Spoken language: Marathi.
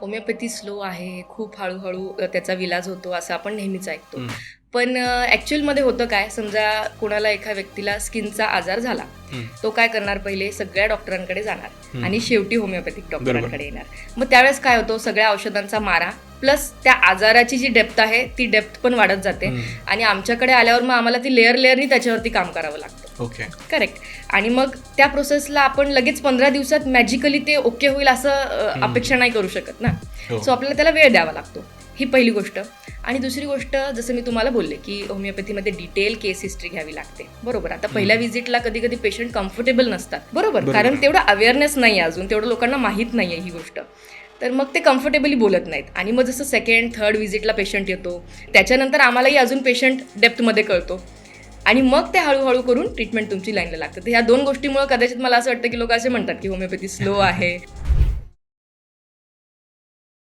होमिओपॅथी स्लो आहे, खूप हळूहळू त्याचा विलाज होतो असं आपण नेहमीच ऐकतो. पण ॲक्च्युअलमध्ये होतं काय, समजा कोणाला एका व्यक्तीला स्किनचा आजार झाला, तो काय करणार, पहिले सगळ्या डॉक्टरांकडे जाणार आणि शेवटी होमिओपॅथिक डॉक्टरांकडे येणार. मग त्यावेळेस काय होतं, सगळ्या औषधांचा मारा प्लस त्या आजाराची जी डेप्थ आहे ती डेप्थ पण वाढत जाते आणि आमच्याकडे आल्यावर मग आम्हाला ती लेअरनी त्याच्यावरती काम करावं लागतं. Okay, correct. आणि मग त्या प्रोसेसला आपण लगेच 15 दिवसात मॅजिकली ते ओके होईल असं अपेक्षा नाही करू शकत ना. सो आपल्याला त्याला वेळ द्यावा लागतो, ही पहिली गोष्ट. आणि दुसरी गोष्ट, जसं मी तुम्हाला बोलले की होमिओपॅथीमध्ये डिटेल केस हिस्ट्री घ्यावी लागते, बरोबर. आता पहिल्या व्हिजिटला कधी कधी पेशंट कम्फर्टेबल नसतात, बरोबर, कारण तेवढं अवेअरनेस नाही आहे अजून, तेवढं लोकांना माहीत नाही आहे ही गोष्ट, तर मग ते कम्फर्टेबली बोलत नाहीत. आणि मग जसं सेकंड थर्ड व्हिजिटला पेशंट येतो, त्याच्यानंतर आम्हालाही अजून पेशंट डेप्थमध्ये कळतो आणि मग ते हळूहळू करून ट्रीटमेंट तुमची लाईनला लागतं. तर ह्या दोन गोष्टीमुळे कदाचित मला असं वाटतं की लोक असे म्हणतात की होमिओपॅथी स्लो आहे.